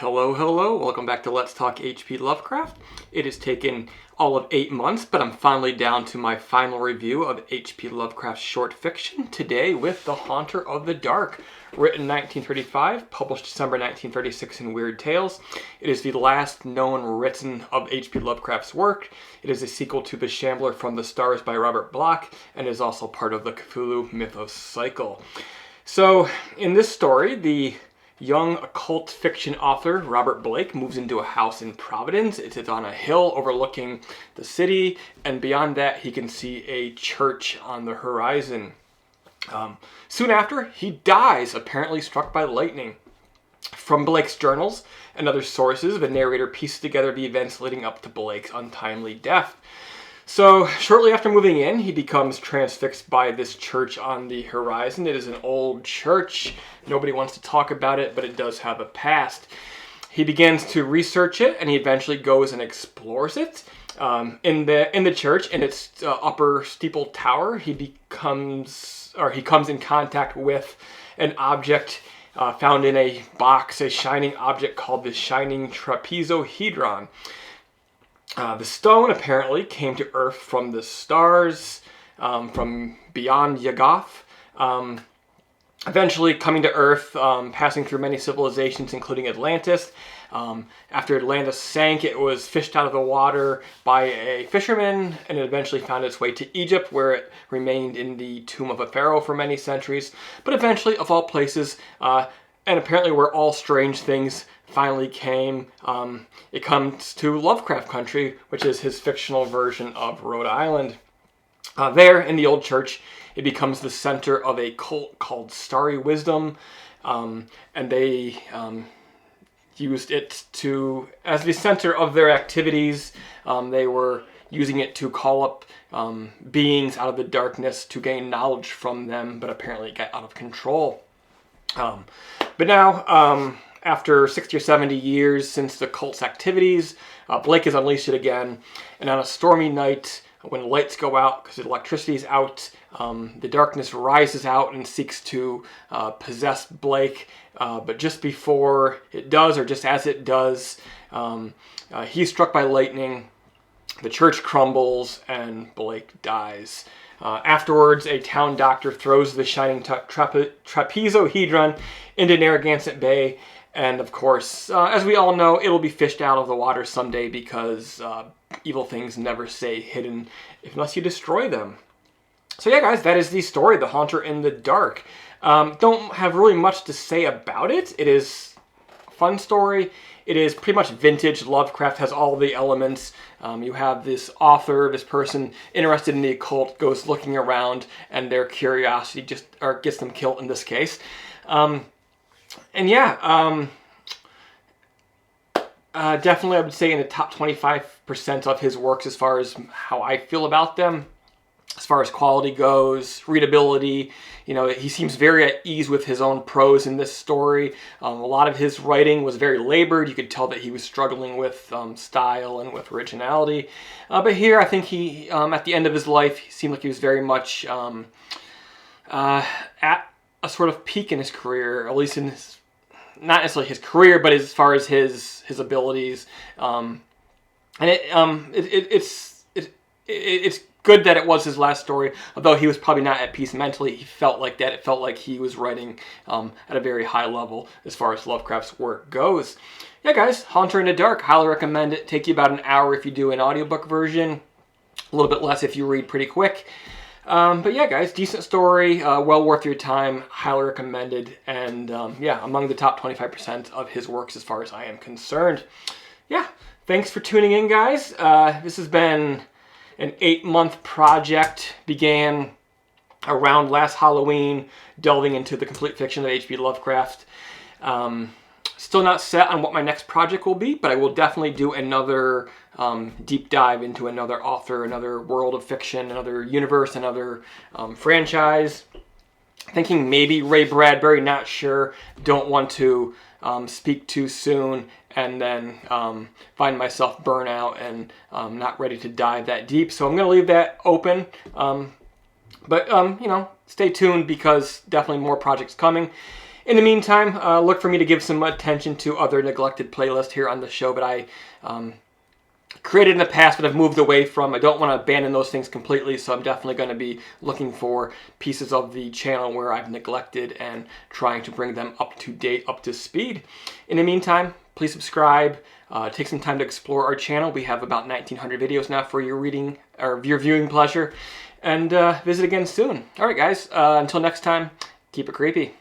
Hello, hello. Welcome back to Let's Talk H.P. Lovecraft. It has taken all of 8 months, but I'm finally down to my final review of H.P. Lovecraft's short fiction today with The Haunter of the Dark, written 1935, published December 1936 in Weird Tales. It is the last known written of H.P. Lovecraft's work. It is a sequel to The Shambler from the Stars by Robert Bloch, and is also part of the Cthulhu Mythos cycle. So, in this story, the young occult fiction author Robert Blake moves into a house in Providence. It is on a hill overlooking the city, and beyond that he can see a church on the horizon. Soon after, he dies, apparently struck by lightning. From Blake's journals and other sources, the narrator pieces together the events leading up to Blake's untimely death. So, shortly after moving in, he becomes transfixed by this church on the horizon. It is an old church. Nobody wants to talk about it, but it does have a past. He begins to research it, and he eventually goes and explores it. In the church, in its upper steeple tower, he comes in contact with an object found in a box, a shining object called the Shining Trapezohedron. The stone apparently came to Earth from the stars, from beyond Yuggoth, eventually coming to Earth, passing through many civilizations, including Atlantis. After Atlantis sank, it was fished out of the water by a fisherman, and it eventually found its way to Egypt, where it remained in the tomb of a pharaoh for many centuries. But eventually, of all places, and apparently where all strange things finally came, it comes to Lovecraft Country, which is his fictional version of Rhode Island. There, in the old church, it becomes the center of a cult called Starry Wisdom, and they used it as the center of their activities. They were using it to call up beings out of the darkness to gain knowledge from them, but apparently it got out of control. But now, after 60 or 70 years since the cult's activities, Blake has unleashed it again, and on a stormy night, when the lights go out because the electricity is out, the darkness rises out and seeks to possess Blake, but just before it does, or just as it does, he's struck by lightning, the church crumbles, and Blake dies. Afterwards, a town doctor throws the shining trapezohedron into Narragansett Bay, and of course, as we all know, it'll be fished out of the water someday because evil things never stay hidden unless you destroy them. So yeah, guys, that is the story, The Haunter in the Dark. Don't have really much to say about it. It is a fun story. It is pretty much vintage. Lovecraft has all the elements. You have this author, this person interested in the occult, goes looking around, and their curiosity gets them killed in this case. Definitely I would say in the top 25% of his works as far as how I feel about them. As far as quality goes, readability, he seems very at ease with his own prose in this story. A lot of his writing was very labored. You could tell that he was struggling with style and with originality. But here, I think he, at the end of his life, he seemed like he was very much at a sort of peak in his career, at least in his, not necessarily his career, but as far as his abilities. And it's good that it was his last story, although he was probably not at peace mentally. He felt like that. It felt like he was writing at a very high level as far as Lovecraft's work goes. Yeah, guys, Haunter in the Dark, highly recommend it. Take you about an hour if you do an audiobook version, a little bit less if you read pretty quick. But yeah, guys, decent story, well worth your time, highly recommended, and among the top 25% of his works as far as I am concerned. Yeah, thanks for tuning in, guys. This has been an 8-month project, began around last Halloween, delving into the complete fiction of H.P. Lovecraft. Still not set on what my next project will be, but I will definitely do another deep dive into another author, another world of fiction, another universe, another franchise. Thinking maybe Ray Bradbury, not sure. Don't want to speak too soon and then find myself burnt out and not ready to dive that deep. So I'm going to leave that open. But stay tuned because definitely more projects coming. In the meantime, look for me to give some attention to other neglected playlists here on the show, but I created in the past, but I've moved away from. I don't want to abandon those things completely, so I'm definitely going to be looking for pieces of the channel where I've neglected and trying to bring them up to date, up to speed. In the meantime, please subscribe. Take some time to explore our channel. We have about 1,900 videos now for your reading or your viewing pleasure. And visit again soon. All right, guys. Until next time, keep it creepy.